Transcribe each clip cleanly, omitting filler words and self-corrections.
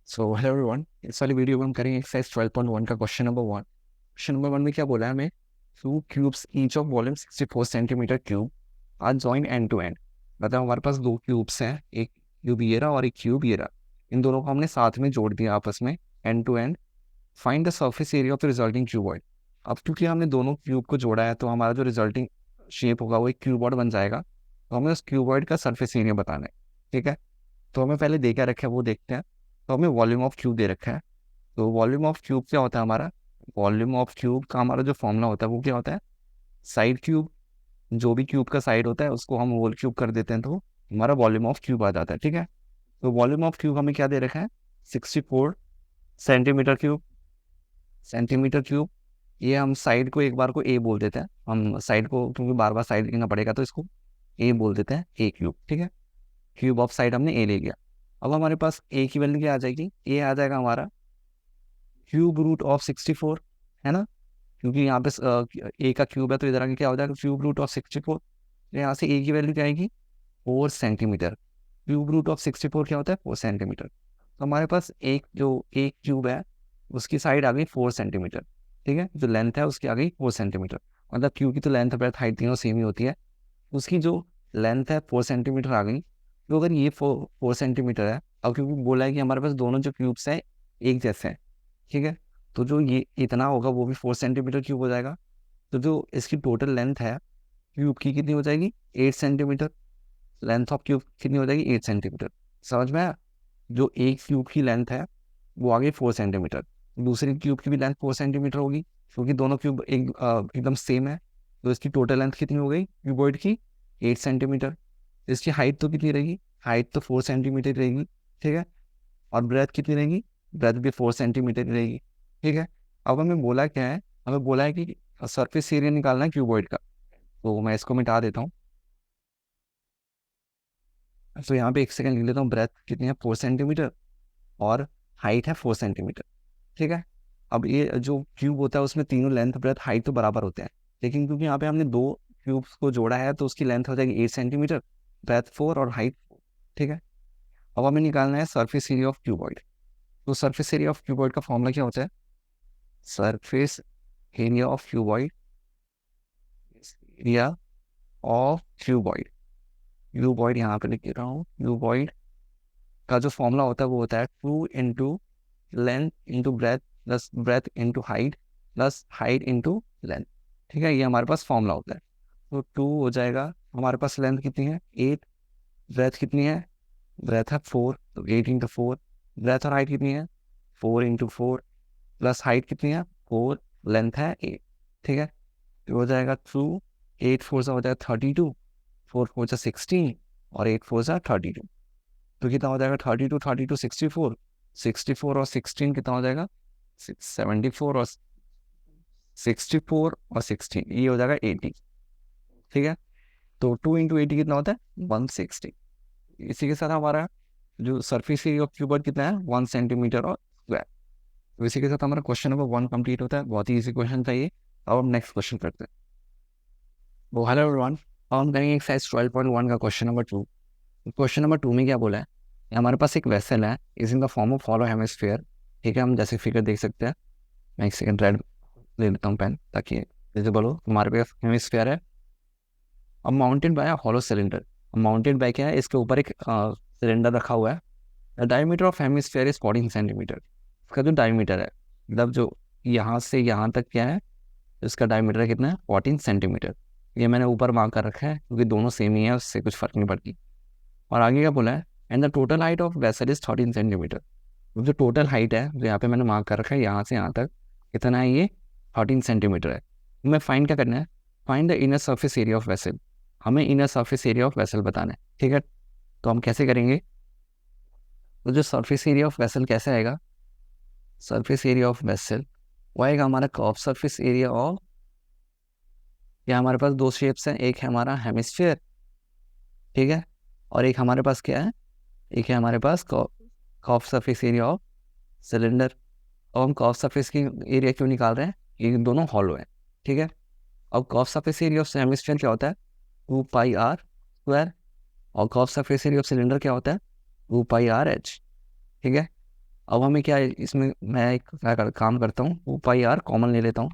सो hello everyone, इस वाली video में हम करेंगे एक्सरसाइज 12.1 का क्वेश्चन नंबर 1। क्वेश्चन नंबर 1 में क्या बोला है हमें? Two cubes each of volume 64 centimetre cube are join end to end. मतलब हमारे पास दो क्यूब्स हैं, एक क्यूब ये रहा और एक क्यूब ये रहा। इन दोनों को हमने साथ में जोड़ दिया आपस में, end to end. Find the surface area of the resulting cuboid. अब क्योंकि हमने दोनों क्यूब को जोड़ा है तो हमारा जो रिजल्टिंग शेप होगा वो एक क्यूबॉइड बन जाएगा। तो हमें उस क्यूबॉइड का सर्फेस एरिया बताना है। ठीक है, तो हमें पहले दे क्या रखा है वो देखते हैं। तो हमें वॉल्यूम ऑफ क्यूब दे रखा है। तो वॉल्यूम ऑफ क्यूब क्या होता है हमारा? वॉल्यूम ऑफ क्यूब का हमारा जो फॉर्मूला होता है वो क्या होता है? Side cube. जो भी क्यूब का साइड होता है उसको हम होल क्यूब कर देते हैं तो हमारा वॉल्यूम ऑफ क्यूब आ जाता है। ठीक है, तो वॉल्यूम ऑफ क्यूब हमें क्या दे रखा है? 64 सेंटीमीटर क्यूब। सेंटीमीटर क्यूब, ये हम साइड को एक बार को ए बोल देते हैं। हम साइड को क्योंकि बार बार साइड लिखना पड़ेगा तो इसको ए बोल देते हैं, ए क्यूब। ठीक है, क्यूब ऑफ साइड हमने ए ले लिया। अब हमारे पास ए की वैल्यू क्या आ जाएगी? ए आ जाएगा हमारा क्यूब रूट ऑफ 64, है ना? क्योंकि यहाँ पे ए का क्यूब है तो इधर आगे क्या हो जाएगा? Cube root of 64। यहाँ से ए की वैल्यू क्या आएगी? 4 सेंटीमीटर। क्यूब रूट ऑफ 64 क्या होता है? 4 सेंटीमीटर। तो हमारे पास एक क्यूब है, उसकी साइड आ गई 4 सेंटीमीटर। ठीक है, जो लेंथ है उसकी आ गई 4 सेंटीमीटर। मतलब क्यूब की तो लेंथ ब्रेथ हाइट तीनों सेम ही होती है। उसकी जो लेंथ है 4 सेंटीमीटर आ गई। तो अगर ये 4 सेंटीमीटर है, अब क्योंकि बोला है कि हमारे पास दोनों जो क्यूब्स हैं एक जैसे हैं। ठीक है, तो जो ये इतना होगा वो भी 4 सेंटीमीटर क्यूब हो जाएगा। तो जो इसकी टोटल लेंथ है क्यूब की कितनी हो जाएगी? 8 सेंटीमीटर। लेंथ ऑफ क्यूब कितनी हो जाएगी? 8 सेंटीमीटर। समझ में आया? जो एक क्यूब की लेंथ है वो आ गई 4 सेंटीमीटर। दूसरी क्यूब की भी लेंथ 4 सेंटीमीटर होगी क्योंकि दोनों क्यूब एकदम सेम है। तो इसकी टोटल लेंथ कितनी हो गई क्यूबॉइड की? 8 सेंटीमीटर। इसकी हाइट तो कितनी रहेगी? हाइट तो 4 सेंटीमीटर रहेगी। ठीक है, और ब्रेथ कितनी रहेगी? ब्रेथ भी 4 सेंटीमीटर रहेगी। ठीक है, अब हमें बोला क्या है? हमें बोला है कि सरफेस एरिया निकालना है क्यूबॉइड का। तो मैं इसको मिटा देता हूँ। तो यहाँ पे एक सेकंड लिख लेता हूँ। ब्रेथ कितनी है? 4 सेंटीमीटर। और हाइट है 4 सेंटीमीटर। ठीक है, अब ये जो क्यूब होता है उसमें तीनों लेंथ ब्रेथ हाइट तो बराबर होते हैं। लेकिन क्योंकि यहाँ पे हमने दो क्यूब्स को जोड़ा है तो उसकी लेंथ हो जाएगी 8 सेंटीमीटर, ब्रेथ 4 और हाइट 4। ठीक है, अब हमें निकालना है सरफेस एरिया ऑफ क्यूबॉइड। तो सरफेस एरिया ऑफ क्यूबॉइड का फॉर्मूला क्या होता है? Surface area of cuboid, area of cuboid. Cuboid यहाँ पे लिख रहा हूँ। क्यूबॉइड का जो फॉर्मूला होता है वो होता है 2 into length into breadth plus breadth into height plus height into length. ठीक है, ये हमारे पास फॉर्मूला होता है। तो 2 हो जाएगा। हमारे पास लेंथ कितनी है? 8। ब्रेथ कितनी है? ब्रेथ है 4, तो 8 इंटू 4। ब्रेथ और हाइट कितनी है? 4 इंटू 4 प्लस हाइट कितनी है? 4। लेंथ है 8। ठीक है, तो हो जाएगा 2। 8 4 सा हो जाएगा 32, 4 4 सा 16 और 8 4 सा 32। तो कितना हो जाएगा? 32 64। 64 और 16 कितना हो जाएगा? 74 और 16 ये हो जाएगा 80। ठीक है, तो 2 इंटू 80 कितना होता है? 160। इसी के साथ हमारा जो सरफेस एरिया ऑफ क्यूबॉइड कितना है? 1 सेंटीमीटर और स्क्वायर। तो इसी के साथ हमारा क्वेश्चन नंबर 1 कंप्लीट होता है। बहुत ही इजी क्वेश्चन था ये। अब हम नेक्स्ट क्वेश्चन करते हैं। वो हेलो एवरीवन, अब हम करेंगे एक्सरसाइज 12.1 का क्वेश्चन नंबर 2। क्वेश्चन नंबर 2 में क्या बोला है? हमारे पास एक वेसल है, is in the form of hollow hemisphere. ठीक है, हम जैसे फिगर देख सकते हैं। मैं एक सेकंड रेड ले लेता हूँ पेन ताकि विजिबल हो। हमारे पास हेमिस्फीयर है, अब mounted by hollow cylinder. Mounted by क्या है? इसके ऊपर एक सिलेंडर रखा हुआ है। The diameter of hemisphere is 14 centimetre. इसका जो डायमीटर है, मतलब जो यहाँ से यहाँ तक क्या है, इसका डायमीटर कितना है? 14 सेंटीमीटर। ये मैंने ऊपर मार्क कर रखा है क्योंकि दोनों सेम ही है, उससे कुछ फर्क नहीं पड़ती। और आगे क्या बोला है? And the total height of vessel is 13 centimetre. जो टोटल हाइट है जो यहाँ पे मैंने मार्क कर रखा है यहाँ से यहाँ तक कितना है? ये 13 सेंटीमीटर है। हमें फाइंड क्या करना है? Find the inner surface area of vessel. हमें inner surface area of vessel बताना है। ठीक है, तो हम कैसे करेंगे? तो जो सर्फेस एरिया ऑफ वेसल कैसे आएगा? सरफेस एरिया ऑफ वेसल वो आएगा हमारा कर्व सरफेस एरिया ऑफ, या हमारे पास दो शेप्स हैं, एक है हमारा हेमिस्फीयर, ठीक है, और एक हमारे पास क्या है? एक है हमारे पास curve surface area of cylinder. अब हम कर्व सरफेस की एरिया क्यों निकाल रहे हैं? ये दोनों हॉलो हैं। ठीक है, अब curve surface area of hemisphere क्या होता है? 2 पाई r स्क्वायर। और curve surface area of cylinder क्या होता है? 2 पाई r h। ठीक है, अब हमें क्या है, इसमें मैं एक काम करता हूँ, 2 पाई r कॉमन ले लेता हूँ,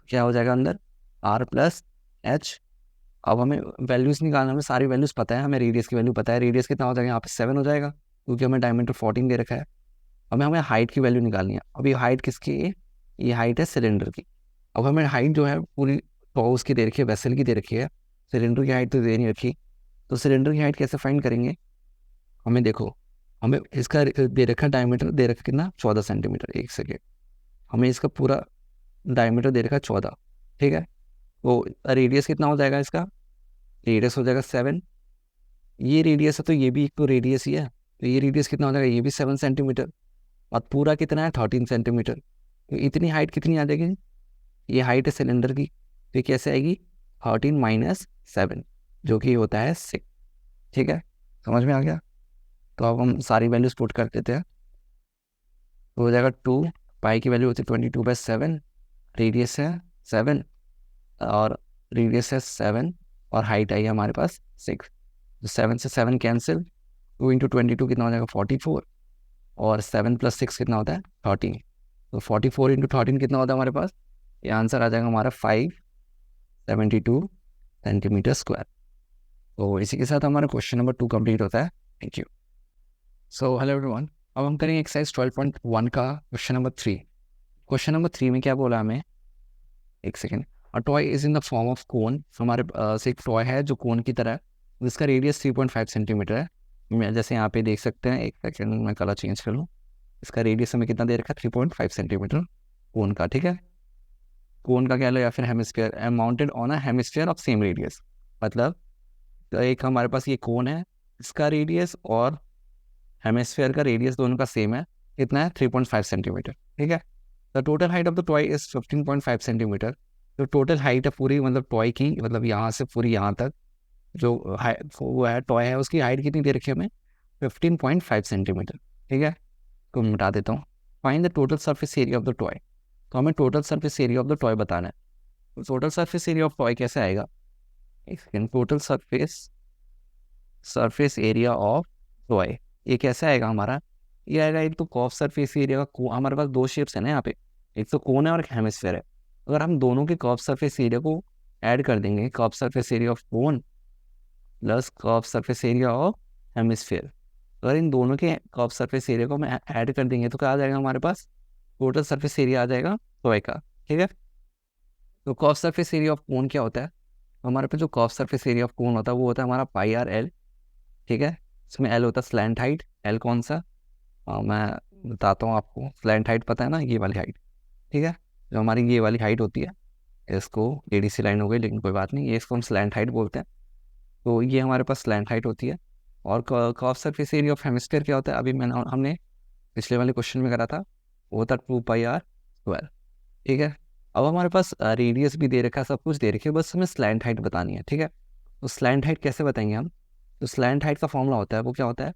क्या हो जाएगा अंदर, r प्लस एच। अब हमें वैल्यूज़ निकालना, हमें सारी वैल्यूज़ पता है, हमें रेडियस की वैल्यू पता है, रेडियस कितना हो जाएगा यहाँ पे 7 हो जाएगा, क्योंकि हमें डायमीटर 14 दे रखा है। अब हमें हाइट की वैल्यू निकालनी है। अब ये हाइट किसकी है, ये हाइट है सिलेंडर की। अब हमें हाइट जो है पूरी तो उसकी दे रखी है, वेसल की दे रखी है, सिलेंडर की हाइट तो दे नहीं रखी। तो सिलेंडर की हाइट कैसे फाइंड करेंगे, हमें देखो, हमें इसका दे रखा डायमीटर दे रखा कितना, 14 सेंटीमीटर। एक सेकेंड, हमें इसका पूरा डायमीटर दे रखा 14, ठीक है। तो रेडियस कितना हो जाएगा इसका, रेडियस हो जाएगा 7। ये रेडियस है तो ये भी एक तो रेडियस ही है, तो ये रेडियस कितना हो जाएगा, ये भी 7 सेंटीमीटर। और पूरा कितना है, 13 सेंटीमीटर। तो इतनी हाइट कितनी आ जाएगी, ये हाइट है सिलेंडर की, तो ये कैसे आएगी, 13 - 7, जो कि होता है 6। ठीक है, समझ में आ गया। तो अब हम सारी वैल्यूज पुट कर देते हैं, तो हो जाएगा 2, पाई की वैल्यू होती है 22/7, रेडियस है 7, और रेडियस है 7, और हाइट आई है हमारे पास 6। तो 7 से 7 कैंसिल, 2 × 22 कितना हो जाएगा, 44, और 7 + 6 कितना होता है, 13। तो 44 × 13 कितना होता है हमारे पास, ये आंसर आ जाएगा हमारा 572 सेंटीमीटर स्क्वायर। तो इसी के साथ हमारा क्वेश्चन नंबर 2 कंप्लीट होता है। Thank you. So hello everyone, अब हम करेंगे एक्सरसाइज 12.1 का क्वेश्चन नंबर 3। क्वेश्चन नंबर 3 में क्या बोला हमें, एक second. A toy is in the form of cone, हमारे से एक टॉय है जो कोन की तरह है, जिसका रेडियस 3.5 सेंटीमीटर है। मैं जैसे यहाँ पे देख सकते हैं, एक सेकेंड मैं कलर चेंज कर लूँ। इसका रेडियस हमें कितना दे रखा है, 3.5 सेंटीमीटर कोन का, ठीक है। कोन का कह लो या फिर hemisphere, mounted on a hemisphere of same radius. मतलब तो एक हमारे पास ये कोन है, इसका रेडियस और हेमिस्फीयर का रेडियस दोनों का सेम है, कितना है, 3.5 सेंटीमीटर, ठीक है। The total height of the toy is 15.5 centimetre. तो टोटल हाइट है पूरी, मतलब टॉय की, मतलब यहाँ से पूरी यहाँ तक जो वो है टॉय है, उसकी हाइट कितनी दे रखी है हमें, 15.5 सेंटीमीटर, ठीक है। तो मैं बता देता हूँ, find the total surface area of the toy. तो हमें total surface area of the toy बताना है। तो total surface area of toy कैसे आएगा, एक second, total surface area of toy, ये कैसे आएगा हमारा, ये आएगा एक तो कर्व सरफेस एरिया का, हमारे पास दो शेप्स है ना यहाँ पे, एक तो कोन है और एक हेमिस्फीयर है। अगर हम दोनों के कर्व सरफेस एरिया को ऐड कर देंगे, curve surface area of cone plus curve surface area of hemisphere, अगर इन दोनों के कर्व सरफेस एरिया को हम ऐड कर देंगे तो क्या आ जाएगा हमारे पास, टोटल सरफेस एरिया आ जाएगा टॉय का, ठीक है। तो कर्व सरफेस एरिया ऑफ कोन क्या होता है, हमारे पास जो कर्व सरफेस एरिया ऑफ कोन होता है वो होता है हमारा πr/l, ठीक है। इसमें एल होता है स्लैंट हाइट, एल कौन सा, मैं बताता हूँ आपको, स्लैंट हाइट पता है ना, ये वाली हाइट, ठीक है। जो हमारी ये वाली हाइट होती है, इसको एडीसी लाइन हो गई लेकिन कोई बात नहीं, ये इसको हम स्लैंट हाइट बोलते हैं। तो ये हमारे पास स्लैंट हाइट होती है। और curve surface area of hemisphere क्या होता है, अभी मैंने हमने पिछले वाले क्वेश्चन में करा था, वो होता है 2πr², ठीक है। अब हमारे पास रेडियस भी दे रखा है, सब कुछ दे रखी है, बस हमें स्लैंट हाइट बतानी है, ठीक है। तो स्लैंट हाइट कैसे बताएंगे हम, तो स्लैंट हाइट का फॉर्मूला होता है, वो क्या होता है,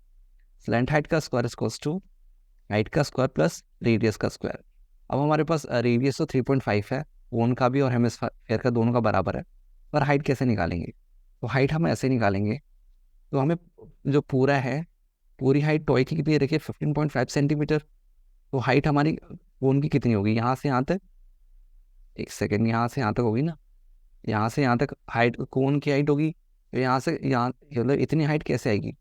स्लैंट हाइट का स्क्वायर इक्वल्स टू हाइट का स्क्वायर प्लस रेडियस का स्क्वायर। अब हमारे पास रेडियस तो 3.5 है, कोन का भी और हेमिस्फीयर का दोनों का बराबर है, पर हाइट कैसे निकालेंगे, तो हाइट हम ऐसे निकालेंगे। तो हमें जो पूरा है, पूरी हाइट टॉय की कितनी रखिए, 15.5 सेंटीमीटर। तो हाइट हमारी कोन की कितनी होगी, यहाँ से यहाँ तक, एक सेकेंड, यहाँ से यहाँ तक होगी ना, यहाँ से यहाँ तक हाइट कोन की हाइट होगी, तो यहाँ से यहाँ, मतलब इतनी हाइट कैसे आएगी,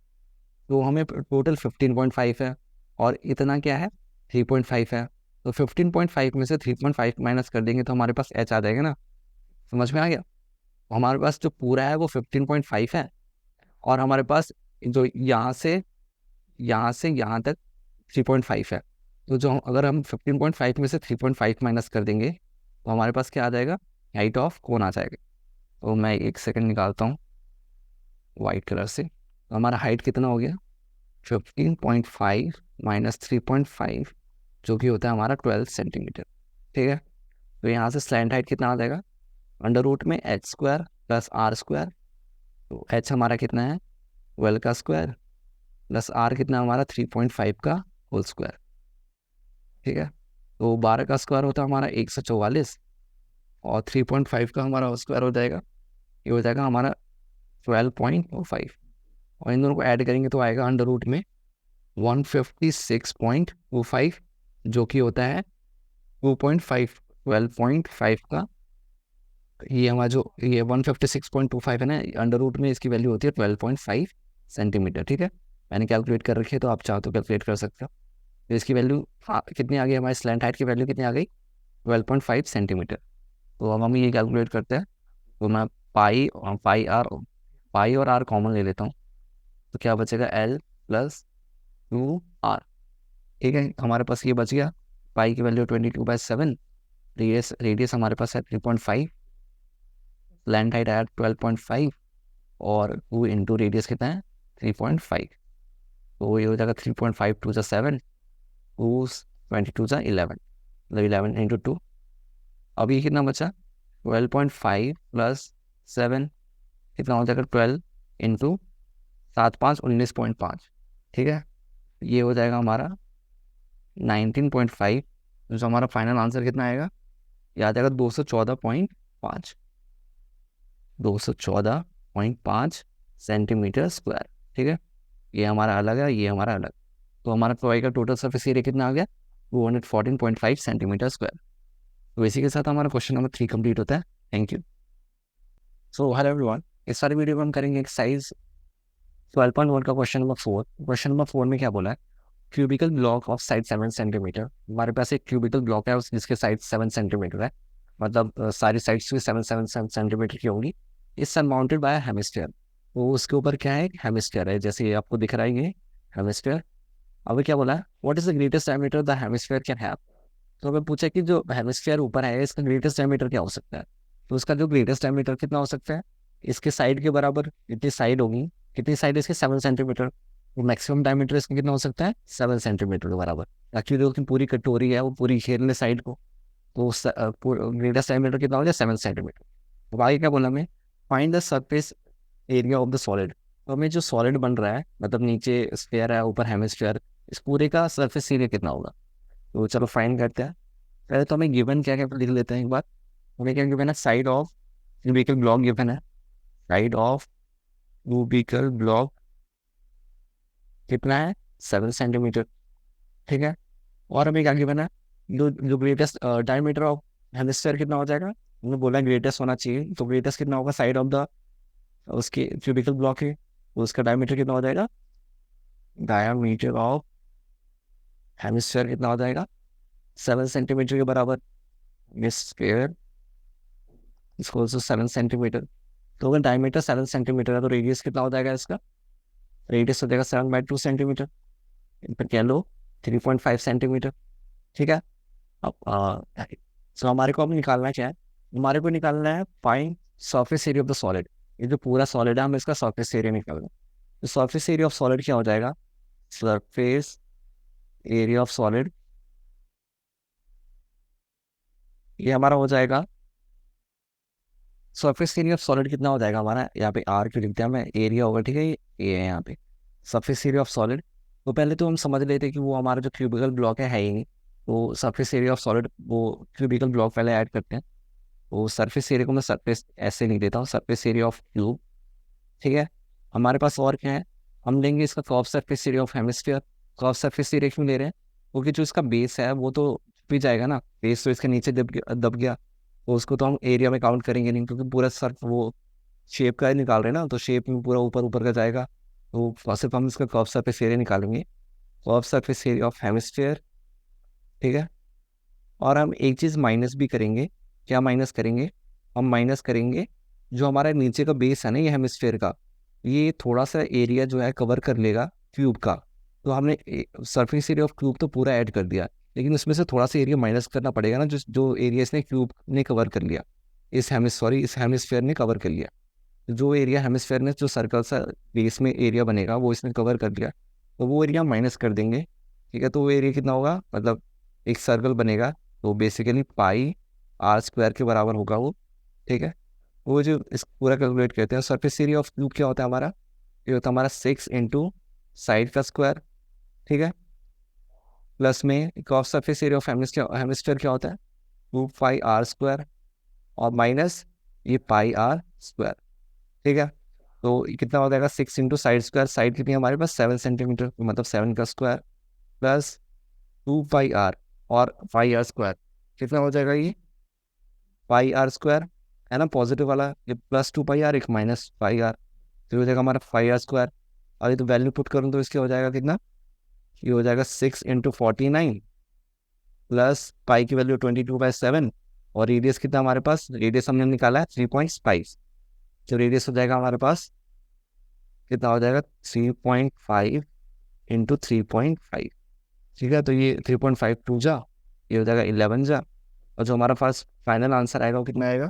तो हमें टोटल 15.5 है, और इतना क्या है, 3.5 है। तो 15.5 में से 3.5 माइनस कर देंगे तो हमारे पास एच आ जाएगा ना, समझ में आ गया। तो हमारे पास जो पूरा है वो 15.5 है, और हमारे पास जो यहाँ से यहाँ तक 3.5 है। तो जो अगर हम 15.5 में से 3.5 माइनस कर देंगे तो हमारे पास क्या आ जाएगा, हाइट ऑफ कोन आ जाएगा। तो मैं एक सेकंड निकालता हूँ वाइट कलर से, तो हमारा हाइट कितना हो गया, 15.5 माइनस 3.5, जो कि होता है हमारा 12 सेंटीमीटर, ठीक है। तो यहाँ से स्लैंट हाइट कितना आ जाएगा, √में h² प्लस r²। तो h हमारा कितना है, 12 का स्क्वायर, प्लस r कितना हमारा 3.5 का होल स्क्वायर, ठीक है। तो 12 का स्क्वायर होता है हमारा 144, और 3.5 का हमारा होल स्क्वायर हो जाएगा, ये हो जाएगा हमारा 12.05, और इन दोनों को ऐड करेंगे तो आएगा √में 156.25 जो कि होता है 2.5 12.5 का। ये हमारा जो ये 156.25 है ना, अंडर रूट में इसकी वैल्यू होती है 12.5 सेंटीमीटर। ठीक है, मैंने कैलकुलेट कर रखी है, तो आप चाहो तो कैलकुलेट कर सकते हो। तो इसकी वैल्यू कितनी आ गई, हमारी स्लैंट हाइट की वैल्यू कितनी आ गई, 12.5 सेंटीमीटर। तो अब हम ये कैलकुलेट करते हैं। तो मैं पाई और आर कॉमन ले लेता हूँ, तो क्या बचेगा, L+2R। ठीक है, हमारे पास ये बच गया। पाई की वैल्यू 22/7, रेडियस रेडियस हमारे पास है 3.5, लैंड हाइट है 12.5, और 2 इंटू रेडियस कितना है 3.5। तो ये हो जाएगा 3.5 2 7, 2 22 11, मतलब 11 इंटू 2। अब ये कितना बचा, 12.5 प्लस 7 कितना हो जाएगा, 12 इंटू 7 5 19.5। ठीक है, ये हो जाएगा हमारा 19.5। जो हमारा फाइनल आंसर कितना आएगा, ये आ जाएगा 214.5, 214.5 सेंटीमीटर स्क्वायर। ठीक है, ये हमारा अलग है, ये हमारा अलग। तो हमारा टॉय का टोटल सरफेस एरिया कितना आ गया, 214.5 सेंटीमीटर स्क्वायर। तो इसी के साथ हमारा क्वेश्चन नंबर 3 कंप्लीट होता है। Thank you. So hello everyone, इस सारी वीडियो में हम करेंगे एक्सरसाइज 12.1 का क्वेश्चन नंबर 4। क्वेश्चन नंबर 4 में क्या बोला है, cubical block of side 7 centimetre. हमारे पास एक क्यूबिकल ब्लॉक है जिसके साइड 7 सेंटीमीटर है, मतलब सारी साइड्स भी 7 सेंटीमीटर की होंगी। इस सरमाउंटेड बाय हेमिस्फीयर। तो उसके ऊपर क्या है, हेमिस्फीयर है, जैसे ये आपको दिख रहा है ये हेमिस्फीयर। अब क्या बोला है, what is the greatest diameter the hemisphere can have. तो हमें पूछा कि जो हेमिस्फीयर ऊपर है इसका ग्रेटेस्ट डायमीटर क्या हो सकता है। तो उसका जो ग्रेटेस्ट डायमीटर कितना हो सकता है, इसके साइड के बराबर इतनी साइड होगी, कितनी साइड इसके 7 सेंटीमीटर। तो मैक्सिमम डायमीटर इसका कितना हो सकता है, 7 सेंटीमीटर के बराबर। ताकि जो पूरी कटोरी है वो पूरी घेर ले साइड को, तो ग्रेटेस्ट डायमीटर कितना हो जाए, 7 सेंटीमीटर। तो आगे क्या बोला हमें, find the surface area of the solid. तो हमें जो सॉलिड बन रहा है, मतलब नीचे स्फीयर है ऊपर हेमिस्फीयर, इस पूरे का सरफेस एरिया कितना होगा। तो चलो फाइंड करते हैं। पहले तो हमें गिवन क्या क्या लिख लेते हैं एक बार। हमें क्या गिवन है, side of cubical block given है, साइड ऑफ क्यूबिकल ब्लॉक कितना है, 7 सेंटीमीटर। ठीक है, और हमें क्या गिवन है, जो जो ग्रेटेस्ट डायमीटर ऑफ हेमिस्फीयर कितना हो जाएगा। हमने बोला ग्रेटेस्ट होना चाहिए, तो ग्रेटेस्ट कितना होगा, साइड ऑफ द उसके क्यूबिकल ब्लॉक है, तो उसका डायमीटर कितना हो जाएगा, डायमीटर ऑफ हेमिस्फीयर कितना हो जाएगा, 7 सेंटीमीटर के बराबर। हेमिस्फीयर इसको 7 सेंटीमीटर। तो अगर डायमीटर 7 सेंटीमीटर है तो रेडियस कितना हो जाएगा इसका, रेडियस हो जाएगा 7/2 सेंटीमीटर, इन पर कह लो 3.5 सेंटीमीटर। ठीक है, अब सो हमारे को अब निकालना क्या है, हमारे को निकालना है find surface area of the solid. ये जो पूरा सॉलिड है हमें इसका सरफेस एरिया निकालना है। तो सरफेस एरिया ऑफ सॉलिड क्या हो जाएगा, सरफेस एरिया ऑफ सॉलिड ये हमारा हो जाएगा, सरफेस एरिया ऑफ सॉलिड कितना हो जाएगा हमारा, यहाँ पे आर क्यों लिखते हैं हमें, एरिया होगा। ठीक है, ये है यहाँ पे सरफेस एरिया ऑफ सॉलिड। तो पहले तो हम समझ लेते हैं कि वो हमारा जो क्यूबिकल ब्लॉक है ही नहीं। तो सरफेस एरिया ऑफ सॉलिड वो क्यूबिकल ब्लॉक पहले ऐड करते हैं। तो सरफेस एरिया को मैं सरफेस ऐसे लिख देता हूँ, सरफेस एरिया ऑफ क्यूब। ठीक है, हमारे पास और क्या है, हम लेंगे इसका curve surface area of hemisphere. Curve surface area क्यों ले रहे हैं, क्योंकि जो इसका बेस है वो तो भी जाएगा ना, बेस तो इसके नीचे दब गया, तो उसको तो हम एरिया में काउंट करेंगे नहीं, क्योंकि पूरा सर्फ वो शेप का ही निकाल रहे हैं ना, तो शेप में पूरा ऊपर ऊपर का जाएगा। तो सिर्फ हम इसका कर्व सरफेस एरिया निकालेंगे, curve surface area of hemisphere. ठीक है, और हम एक चीज़ माइनस भी करेंगे, क्या माइनस करेंगे, हम माइनस करेंगे जो हमारा नीचे का बेस है ना ये हेमिस्फीयर का, ये थोड़ा सा एरिया जो है कवर कर लेगा क्यूब का। तो हमने सरफेस एरिया ऑफ क्यूब तो पूरा ऐड कर दिया, लेकिन उसमें से थोड़ा सा एरिया माइनस करना पड़ेगा ना, जो जो एरिया इसने क्यूब ने कवर कर लिया, इस हेमिस्फीयर ने कवर कर लिया। जो एरिया हेमिस्फीयर ने जो सर्कल सा बेस में एरिया बनेगा वो इसने कवर कर लिया, तो वो एरिया माइनस कर देंगे। ठीक है, तो वो एरिया कितना होगा, मतलब एक सर्कल बनेगा, तो बेसिकली पाई आर स्क्वायर के बराबर होगा वो। ठीक है, वो जो इस पूरा कैलकुलेट करते हैं, सरफेस एरिया ऑफ क्यूब क्या होता है हमारा, ये होता है हमारा 6 इंटू साइड का स्क्वायर। ठीक है, प्लस में cross surface area of hemisphere क्या होता है, 2 पाई आर स्क्वायर, और माइनस ये पाई आर स्क्वायर। ठीक है, तो ये कितना हो जाएगा 6 इंटू साइड स्क्वायर, साइड कितनी है हमारे पास 7 सेंटीमीटर, मतलब 7 का स्क्वायर प्लस 2 पाई आर और पाई आर स्क्वायर कितना हो जाएगा ये पाई आर स्क्वायर, है ना पॉजिटिव वाला, ये प्लस 2 पाई आर एक माइनस पाई आर, तो ये हो जाएगा हमारा पाई आर स्क्वायर। अभी तो वैल्यू पुट करूँ तो इसके हो जाएगा कितना, ये हो जाएगा 6 इंटू 49 प्लस पाई की वैल्यू 22/7 और रेडियस कितना हमारे पास, रेडियस हमने निकाला है 3.5, तो रेडियस हो जाएगा हमारे पास कितना हो जाएगा 3.5 इंटू 3.5, ठीक है। तो ये 3.5 टू जा, ये हो जाएगा 11 जा, और जो हमारा पास फाइनल आंसर आएगा वो कितना आएगा,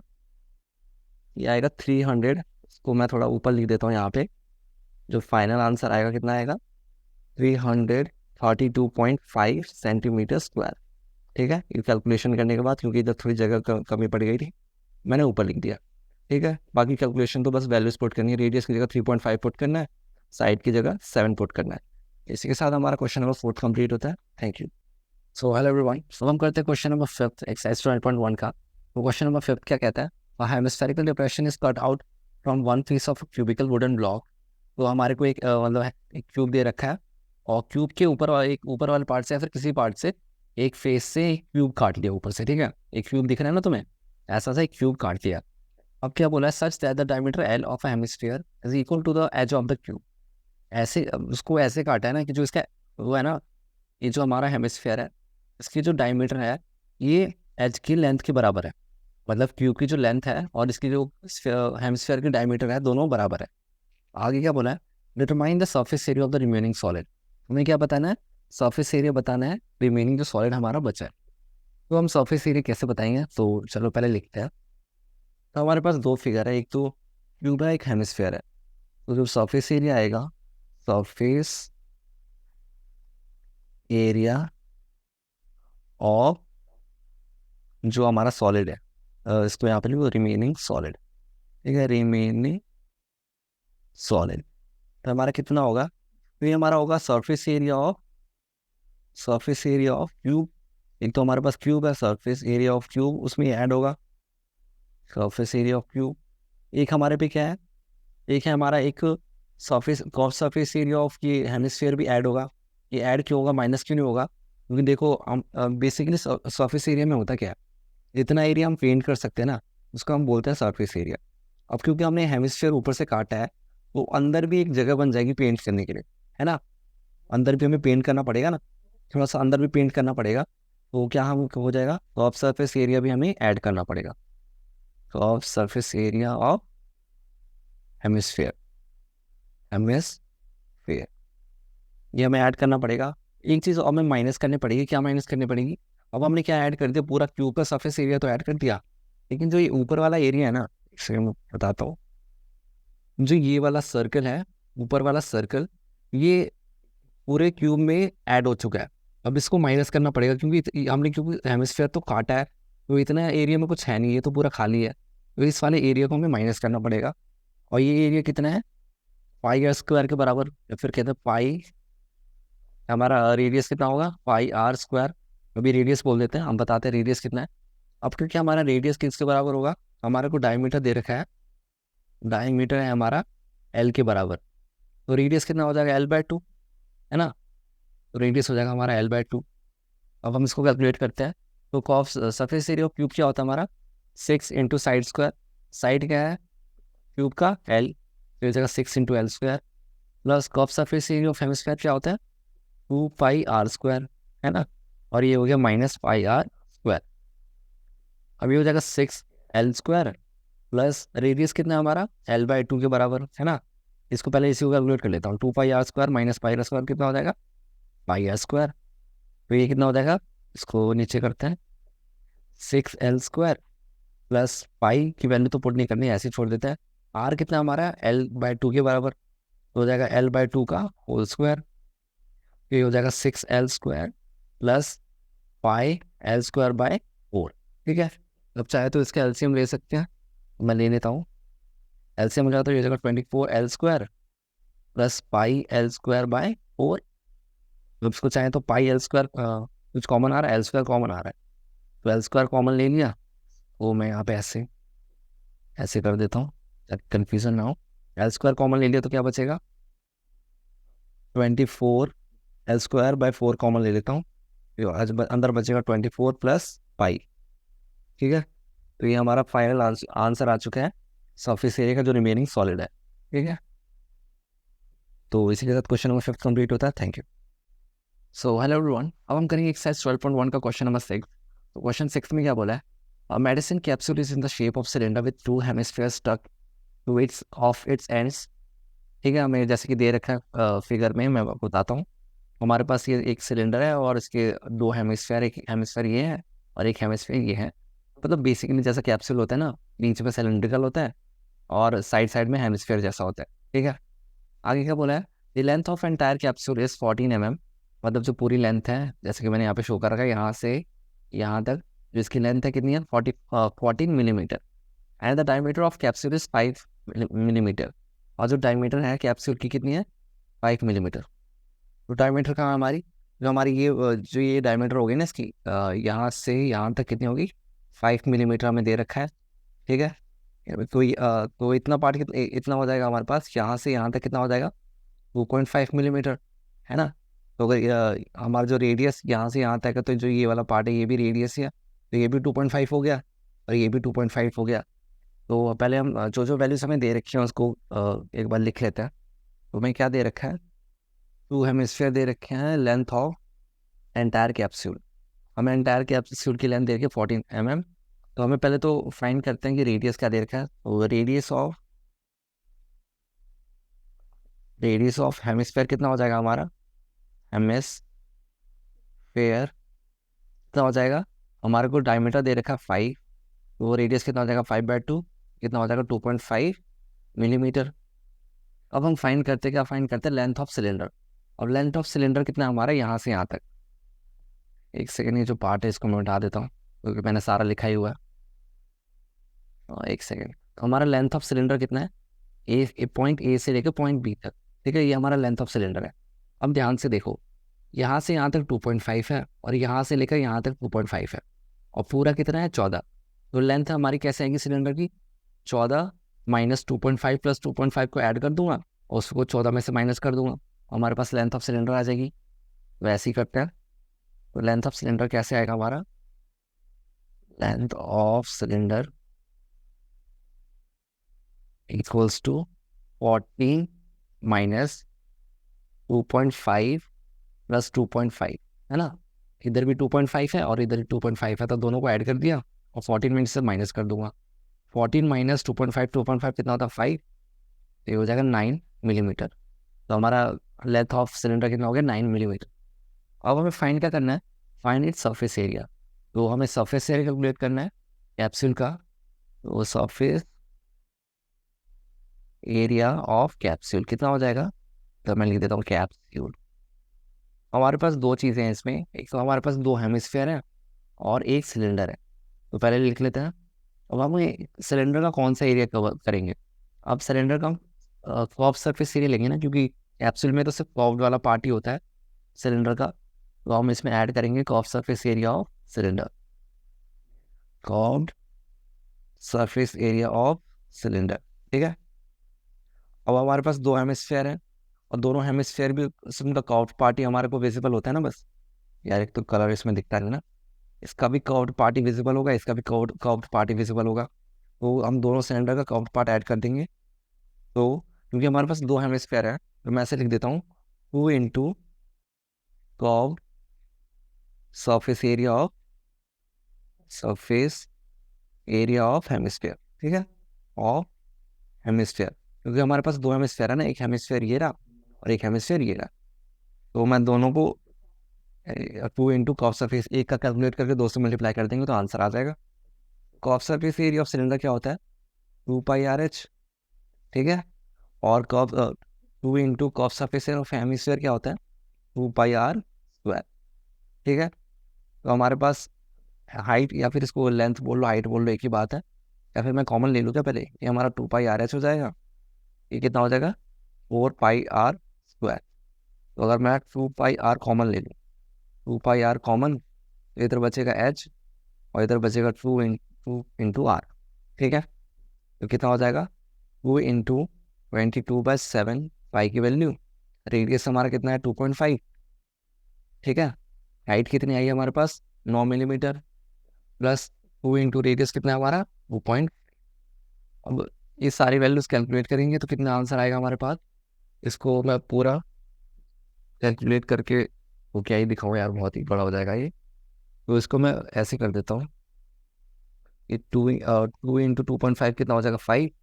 ये आएगा 300। इसको मैं थोड़ा ऊपर लिख देता हूँ यहाँ पे, जो फाइनल आंसर आएगा कितना आएगा 332.5 सेंटीमीटर स्क्वायर, ठीक है। ये कैलकुलेशन करने के बाद, क्योंकि इधर थोड़ी जगह कमी पड़ गई थी, मैंने ऊपर लिख दिया, ठीक है। बाकी कैलकुलेशन तो बस वैल्यूज पुट करनी है, रेडियस की जगह 3.5 पुट करना है, साइड की जगह 7 पुट करना है। इसी के साथ हमारा क्वेश्चन नंबर 4 कंप्लीट होता है। Thank you. So hello everyone, so हम करते हैं क्वेश्चन नंबर 5 एक्सरसाइज 12.1 का। तो क्वेश्चन नंबर 5 क्या कहता है, a hemispherical depression is cut out from one piece of cubical wooden block. तो हमारे को एक मतलब एक क्यूब दे रखा है, और क्यूब के ऊपर एक ऊपर वाले पार्ट से या फिर किसी पार्ट से एक फेस से एक क्यूब काट लिया ऊपर से, ठीक है। एक क्यूब दिख रहा है ना तुम्हें, ऐसा सा एक क्यूब काट लिया। अब क्या बोला है, such that the diameter L of a hemisphere is equal to the edge of the cube. ऐसे उसको ऐसे काटा है ना कि जो इसका वो है ना, ये जो हमारा हेमिस्फीयर है इसकी जो डायमीटर है ये एज की लेंथ के बराबर है, मतलब क्यूब की जो लेंथ है और इसकी जो हेमिस्फीयर की डायमीटर है दोनों बराबर है। आगे क्या बोला है, determine the surface area of the remaining solid. हमें क्या बताना है, सरफेस एरिया बताना है रिमेनिंग जो सॉलिड हमारा बचा है। तो हम सरफेस एरिया कैसे बताएंगे, तो चलो पहले लिखते हैं। तो हमारे पास दो फिगर है, एक तो क्यूब है एक हेमिस्फीयर है। तो जो सरफेस एरिया आएगा, सरफेस एरिया ऑफ जो हमारा सॉलिड है, इसको यहाँ पे लिखो रिमेनिंग सॉलिड, ठीक है, रिमेनिंग सॉलिड। तो हमारा कितना होगा, तो ये हमारा होगा सरफेस एरिया ऑफ क्यूब। एक तो हमारे पास क्यूब है, सरफेस एरिया ऑफ क्यूब उसमें ऐड होगा सरफेस एरिया ऑफ क्यूब। एक हमारे पे क्या है, एक है हमारा एक सरफेस एरिया ऑफ ये हेमिस्फीयर भी ऐड होगा। ये ऐड क्यों होगा, माइनस क्यों नहीं होगा, क्योंकि देखो हम बेसिकली सरफेस एरिया में होता क्या है, जितना एरिया हम पेंट कर सकते हैं ना उसको हम बोलते हैं सरफेस एरिया। अब क्योंकि हमने हेमिस्फीयर ऊपर से काटा है, तो अंदर भी एक जगह बन जाएगी पेंट करने के लिए, है ना। अंदर भी हमें पेंट करना पड़ेगा ना, थोड़ा सा अंदर भी पेंट करना पड़ेगा, तो क्या हम हो जाएगा, तो ऑफ सरफेस एरिया भी हमें ऐड करना पड़ेगा। तो of surface area of hemisphere, hemisphere ये हमें ऐड करना पड़ेगा। एक चीज़ और हमें माइनस करनी पड़ेगी, क्या माइनस करनी पड़ेगी, अब हमने क्या ऐड कर दिया, पूरा क्यूब का सरफेस एरिया तो ऐड कर दिया, लेकिन जो ये ऊपर वाला एरिया है ना, इसे मैं बताता हूँ, जो ये वाला सर्कल है, ऊपर वाला सर्कल, ये पूरे क्यूब में ऐड हो चुका है। अब इसको माइनस करना पड़ेगा, क्योंकि हेमिस्फीयर तो काटा है, तो इतना एरिया में कुछ है नहीं, ये तो पूरा खाली है, तो इस वाले एरिया को हमें माइनस करना पड़ेगा। और ये एरिया कितना है, पाई आर स्क्वायर के बराबर, या फिर कहते हैं पाई, हमारा रेडियस कितना होगा पाई आर स्क्वायर, अभी रेडियस बोल देते हैं, हम बताते हैं रेडियस कितना है। अब क्योंकि हमारा रेडियस किसके बराबर होगा, हमारे को डायमीटर दे रखा है, डायमीटर है हमारा एल के बराबर, तो रेडियस कितना हो जाएगा L/2, है ना। तो रेडियस हो जाएगा हमारा L/2। अब हम इसको कैलकुलेट करते हैं, तो कॉफ सरफेस एरिया ऑफ क्यूब क्या होता है हमारा 6 इंटू साइड स्क्वायर, साइड क्या है क्यूब का L, तो हो जाएगा 6 इंटू L स्क्वायर, प्लस कॉफ सरफेस एरिया ऑफ हेमिस्फीयर क्या होता है 2 पाई आर स्क्वायर, है ना, और ये हो गया माइनस पाई आर स्क्वायर। अब ये हो जाएगा 6 L स्क्वायर प्लस रेडियस कितना है हमारा L/2 के बराबर, है ना। इसको पहले इसी को कैलकुलेट कर लेता हूँ, 2 pi r square minus pi r square कितना हो जाएगा पाई आर स्क्वायर, तो ये कितना हो जाएगा, इसको नीचे करते हैं 6L स्क्वायर प्लस पाई की वैल्यू तो पुट नहीं करनी, ऐसे छोड़ देते हैं। आर कितना हमारा L/2 के बराबर, तो हो जाएगा L/2 का होल स्क्वायर, ये हो जाएगा 6L square plus pi L square by 4, ठीक है। अब चाहे तो इसका एलसीएम ले सकते हैं, मैं ले लेता हूँ। एलसीएम हो जाएगा तो ये हो जाएगा 24L square plus pi L square by 4। तो इसको चाहे तो पाई L स्क्वायर कुछ कॉमन आ रहा है, L स्क्वायर कॉमन आ रहा है, तो L स्क्वायर कॉमन ले लिया, वो मैं यहाँ पे ऐसे ऐसे कर देता हूँ ताकि कन्फ्यूजन ना हो। एल स्क्वायर कॉमन ले लिया तो क्या बचेगा, 24, एल स्क्वायर बाई 4 कॉमन ले लेता हूँ, तो आज अंदर बचेगा 24 प्लस पाई। ठीक है, तो ये हमारा फाइनल आंसर आ चुका है सरफेस एरिया का जो रिमेनिंग सॉलिड है। ठीक है, तो इसी के साथ क्वेश्चन नंबर 5 कंप्लीट होता है। Thank you. So hello everyone, अब हम करेंगे एक्सरसाइज 12.1 का क्वेश्चन नंबर 6। तो क्वेश्चन 6 में क्या बोला है, a medicine capsule is in the shape of cylinder with 2 hemispheres stuck to its of its ends. ठीक है, हमें जैसे कि दे रखा है फिगर में, मैं आपको बताता हूँ। हमारे पास ये एक सिलेंडर है और इसके 2 हेमिस्फीयर, एक हेमिस्फीयर ये है और एक हेमिस्फीयर ये है। मतलब बेसिकली जैसा कैप्सूल होता है ना, बीच में सिलेंड्रिकल होता है और साइड साइड में हेमिस्फीयर जैसा होता है। ठीक है, आगे क्या बोला है, the length of entire capsule is 14 mm। मतलब जो पूरी लेंथ है, जैसे कि मैंने यहाँ पे शो कर रखा है, यहाँ से यहाँ तक जो इसकी लेंथ है कितनी है, 14 mm। And the diameter of capsule is 5 mm। और जो डायमीटर है कैप्सूल की कितनी है, 5 mm। तो डायमीटर कहाँ है हमारी, जो हमारी ये जो ये डायमीटर होगी ना इसकी, यहाँ से यहाँ तक कितनी होगी, 5 mm हमें दे रखा है। ठीक है, तो इतना पार्ट इतना हो जाएगा हमारे पास, यहाँ से यहाँ तक कितना हो जाएगा, 2.5 mm, है ना। तो अगर हमारा जो रेडियस यहाँ से यहाँ तक है, तो जो ये वाला पार्ट है ये भी रेडियस है, तो ये भी 2.5 हो गया और ये भी 2.5 हो गया। तो पहले हम जो जो वैल्यूज हमें दे रखी हैं उसको एक बार लिख लेते हैं। तो हमें क्या दे रखा है, 2 हेमिस्फीयर दे रखे हैं, लेंथ ऑफ एंटायर कैप्सूल, हमें एंटायर कैप्सूल की लेंथ दे रखी है 14 mm। तो हमें पहले तो फाइंड करते हैं कि रेडियस क्या दे रखा है। तो रेडियस ऑफ हेमिस्फीयर कितना हो जाएगा हमारा, हेमिस्फीयर कितना हो जाएगा, हमारे को डायमीटर दे रखा है 5, तो वो रेडियस कितना हो जाएगा, 5/2 कितना हो जाएगा, 2.5 mm। अब हम फाइंड करते हैं, क्या फाइंड करते हैं, लेंथ ऑफ सिलेंडर। अब लेंथ ऑफ सिलेंडर कितना है हमारा, यहाँ से यहाँ तक, एक सेकेंड, ये जो पार्ट है इसको मैं उठा देता हूँ क्योंकि मैंने सारा लिखा ही हुआ है। एक सेकेंड, तो हमारा लेंथ ऑफ सिलेंडर कितना है, पॉइंट ए से लेकर पॉइंट बी तक। ठीक है, ये हमारा लेंथ ऑफ सिलेंडर है। अब ध्यान से देखो, यहाँ से यहाँ तक 2.5 है और यहाँ से लेकर यहाँ तक 2.5 है और पूरा कितना है, 14। तो लेंथ हमारी कैसे आएगी सिलेंडर की, 14 माइनस 2.5 प्लस 2.5 को ऐड कर दूंगा और उसको 14 में से माइनस कर दूंगा, हमारे पास लेंथ ऑफ सिलेंडर आ जाएगी। वैसे ही करते हैं, तो लेंथ ऑफ सिलेंडर कैसे आएगा हमारा, length of cylinder equals to 14 minus 2.5 plus 2.5, है ना। इधर भी 2.5 है और इधर भी 2.5 है, तो दोनों को ऐड कर दिया और 14 में से माइनस कर दूंगा। 14 माइनस 2.5 कितना होता है, 5, तो ये हो जाएगा 9 mm। तो हमारा लेंथ ऑफ सिलेंडर कितना हो गया, 9 mm। अब हमें फाइंड क्या करना है, फाइंड इट सरफेस एरिया। तो हमें सरफेस एरिया कैलकुलेट करना है कैप्सूल का। तो सरफेस एरिया ऑफ कैप्सूल कितना हो जाएगा, तो मैं लिख देता हूँ कैप्सूल। हमारे पास दो चीज़ें हैं इसमें, एक तो हमारे पास 2 हेमिस्फीयर है और एक सिलेंडर है। तो पहले लिख लेते हैं। अब हम सिलेंडर का कौन सा एरिया कवर करेंगे, अब सिलेंडर का हम कर्व सरफेस एरिया लेंगे ना, क्योंकि कैप्सूल में तो सिर्फ कर्व्ड वाला पार्ट ही होता है सिलेंडर का। तो हम इसमें ऐड करेंगे curve surface area of cylinder, curved surface area of cylinder. ठीक है, अब हमारे पास 2 हेमिस्फीयर है और दोनों हेमिस्फीयर भी उनका कर्व्ड पार्ट ही हमारे को विजिबल होता है ना। बस यार, एक तो कलर इसमें दिखता है ना, इसका भी कर्व्ड पार्ट ही विजिबल होगा, इसका भी कर्व्ड पार्ट ही विजिबल होगा। तो हम दोनों सिलेंडर का कर्व्ड पार्ट ऐड कर देंगे। तो क्योंकि हमारे पास 2 हेमिस्फीयर है, तो मैं ऐसे लिख देता हूँ, 2 into curved surface area of hemisphere. ठीक है, ऑफ हेमिस्फीयर, क्योंकि हमारे पास 2 हेमिस्फीयर है ना, एक हेमिस्फीयर ये रहा और एक हेमिस्फीयर ये रहा। तो मैं दोनों को 2 इंटू कर्व सरफेस, एक का कैलकुलेट करके 2 से मल्टीप्लाई कर देंगे तो आंसर आ जाएगा। Curve surface area of cylinder क्या होता है, 2πRH। ठीक है, और curve 2 into curve surface area of hemisphere क्या होता है, 2πr²। ठीक है, तो हमारे पास हाइट या फिर इसको लेंथ बोल लो, हाइट बोल लो, एक ही बात है। या फिर मैं कॉमन ले लूँ क्या, पहले ये हमारा 2πRH हो जाएगा, ये कितना हो जाएगा, 4πr²। तो अगर मैं 2πr कॉमन ले लूँ, 2πr कॉमन, तो इधर बचेगा h और इधर बचेगा 2 इंटू r। ठीक है, तो कितना हो जाएगा, 2 इंटू 22/7 पाई की वैल्यू, रेडियस हमारा कितना है 2.5, ठीक है। हाइट कितनी आई है हमारे पास 9 मिलीमीटर, प्लस 2 इंटू रेडियस कितना है हमारा 2 पॉइंट। अब ये सारी वैल्यूज कैलकुलेट करेंगे तो कितना आंसर आएगा हमारे पास। इसको मैं पूरा कैलकुलेट करके वो क्या ही दिखाऊँ यार, बहुत ही बड़ा हो जाएगा ये। तो इसको मैं ऐसे कर देता हूँ, ये 2 इंटू 2.5 कितना हो जाएगा 5।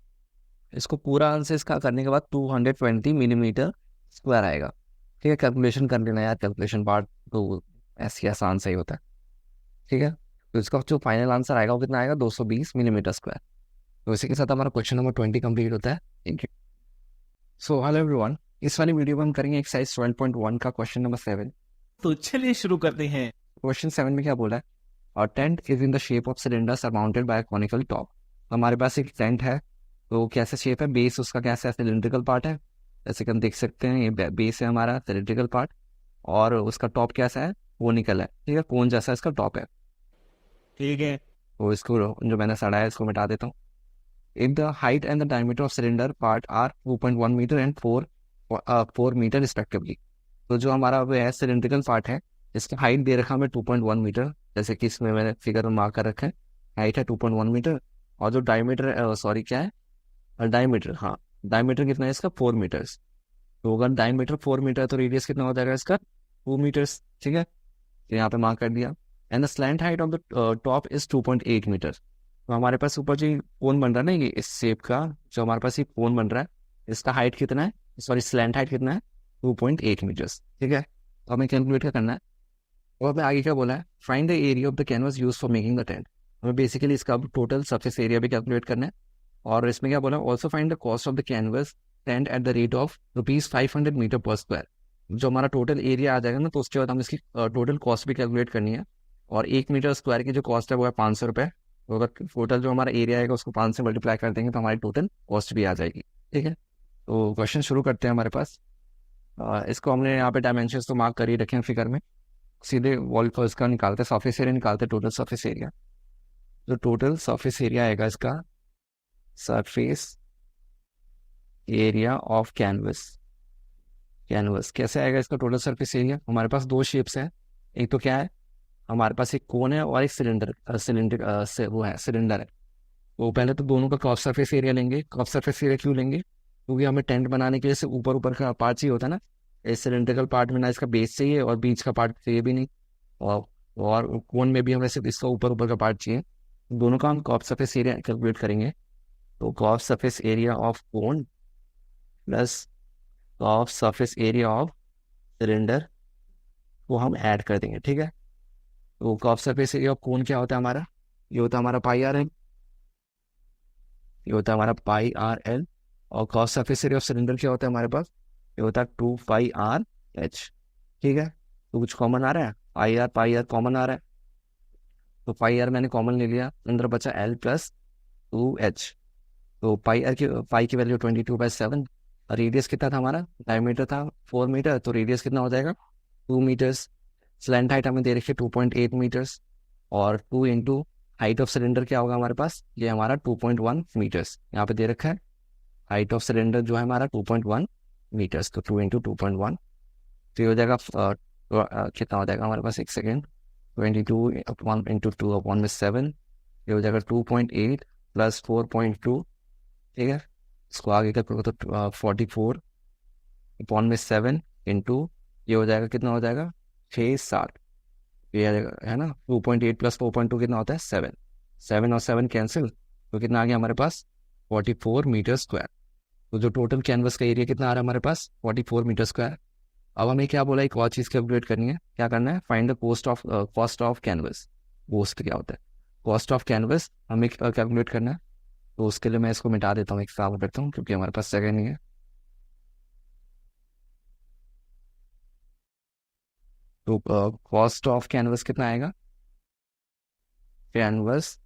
इसको पूरा आंसर इसका करने के बाद 220 मिलीमीटर स्क्वायर आएगा, ठीक है। कैलकुलेशन कर लेना यार, कैलकुलेशन पार्ट तो ऐसे आसान सही होता है, ठीक है। तो इसका जो फाइनल आंसर आएगा वो कितना आएगा 220 मिलीमीटर स्क्वायर। तो इसी के साथ हमारा क्वेश्चन नंबर 20 कंप्लीट होता है। Thank you. So hello everyone, इस वाली वीडियो में हम करेंगे एक्सरसाइज 12.1 का क्वेश्चन नंबर 7। तो चलिए शुरू करते हैं। क्वेश्चन 7 में क्या बोला है, और tent is in the shape of cylinder surrounded by conical top. हमारे पास एक टेंट है, तो कैसा शेप है, बेस उसका कैसा है, सिलेंड्रिकल पार्ट है, जैसे कि हम देख सकते हैं ये बेस है हमारा सिलेंड्रिकल पार्ट, और उसका टॉप कैसा है कोनिकल है, ठीक है, कोन जैसा इसका टॉप है। ठीक है, तो इसको जो मैंने सड़ा है इसको मिटा देता हूँ। If the height and the diameter of cylinder part are 2.1 metre and 4 metre respectively. तो जो हमारा वो है सिलेंड्रिकल पार्ट है, इसका हाइट दे रखा हमें 2.1 मीटर, जैसे कि इसमें मैंने फिगर में मार्क कर रखा है, हाइट है 2.1 मीटर, और जो डायमीटर सॉरी क्या है डायमीटर, हाँ डायमीटर कितना है इसका 4 मीटर्स। तो अगर डायमीटर 4 मीटर तो रेडियस कितना हो जाएगा इसका 2 मीटर्स, ठीक है। तो यहाँ पे मार्क कर दिया। And the slant height of the top is 2.8 metre. तो हमारे पास ऊपर जो कोन बन रहा है ना, ये इस शेप का जो हमारे पास ये कोन बन रहा है, इसका हाइट कितना है, सॉरी स्लैंट हाइट कितना है 2.8 मीटर्स, ठीक है। तो हमें कैलकुलेट क्या करना है, और हमें आगे क्या बोला है, find the area of the canvas use for making the tent. हमें बेसिकली इसका टोटल सरफेस एरिया भी कैलकुलेट करना है। और इसमें क्या बोला, also find the cost of the canvas tent at the rate of ₹500 metre per square. जो हमारा टोटल एरिया आ जाएगा ना, तो उसके बाद हम इसकी टोटल कॉस्ट भी कैलकुलेट करनी है। और 1 मीटर स्क्वायर की जो कॉस्ट है वो है 500 रुपये। तो अगर टोटल जो हमारा एरिया आएगा उसको 5 से मल्टीप्लाई कर देंगे तो हमारी टोटल कॉस्ट भी आ जाएगी, ठीक है। तो क्वेश्चन शुरू करते हैं हमारे पास। इसको हमने यहाँ पे डायमेंशंस तो मार्क कर ही रखे हैं फिगर में। सीधे वॉल को इसका निकालते हैं, सरफेस एरिया निकालते हैं, टोटल सरफेस एरिया। जो टोटल सरफेस एरिया आएगा इसका, surface area of canvas, canvas कैसे आएगा इसका टोटल सरफेस एरिया। हमारे पास दो शेप्स हैं, एक तो क्या है हमारे पास एक कोन है और एक सिलेंडर से वो है सिलेंडर है। तो पहले तो दोनों का क्रॉस सरफेस एरिया लेंगे। क्रॉस सरफेस एरिया क्यों लेंगे, क्योंकि हमें टेंट बनाने के लिए से ऊपर ऊपर का पार्ट चाहिए होता है ना, इस सिलेंड्रिकल पार्ट में ना इसका बेस चाहिए और बीच का पार्ट चाहिए भी नहीं, और कोन में भी हमें सिर्फ इसका ऊपर ऊपर का पार्ट चाहिए। दोनों का हम क्रॉस सरफेस एरिया कैलकुलेट करेंगे। तो cross surface area of cone plus cross surface area of cylinder को हम ऐड कर देंगे, ठीक है। तो क्रॉस सरफेस एरिया ऑफ कोन क्या होता है हमारा, ये होता है हमारा पाई आर एल, ये होता है हमारा पाई आर एल। और cross surface area of cylinder क्या होता है हमारे पास, ये होता है 2πr/h, ठीक है। तो कुछ कॉमन आ रहा है, पाई आर कॉमन आ रहा है, तो पाई आर मैंने कॉमन ले लिया, अंदर बचा L+2h। तो पाई की वैल्यू 22/7। रेडियस कितना था हमारा, डायमीटर था 4 मीटर, तो रेडियस कितना हो जाएगा 2 मीटर्स। स्लैंट हाइट हमें दे रखी है 2.8 मीटर्स, और 2 इंटू हाइट ऑफ सिलेंडर क्या होगा हमारे पास, ये हमारा 2.1 मीटर्स यहाँ पे दे रखा है। हाइट ऑफ सिलेंडर जो है हमारा 2.1 मीटर्स, तो 2 इंटू 2.1, तो ये हो जाएगा कितना हो जाएगा हमारे पास, एक सेकेंड, 22 इंटू 2/7, ये हो जाएगा 2.8 प्लस 4.2, ठीक है। इसको आगे का करो तो 44/7 इंटू ये हो जाएगा कितना हो जाएगा 6-7, ये है ना 2.8 प्लस 4.2 कितना होता है 7, 7 और 7 कैंसिल, तो कितना आ गया हमारे पास 44 मीटर स्क्वायर। तो जो टोटल कैनवस का एरिया कितना आ रहा है हमारे पास 44 मीटर स्क्वायर। अब हमें क्या बोला, एक और चीज़ कैलकुलेट करनी है, क्या करना है, find the cost of canvas. Cost क्या होता है, कॉस्ट ऑफ कैनवस हमें कैलकुलेट करना है। तो उसके लिए मैं इसको मिटा देता हूँ, एक साफ रखता हूँ क्योंकि हमारे पास जगह नहीं है। तो कॉस्ट ऑफ कैनवस कितना आएगा, कैनवस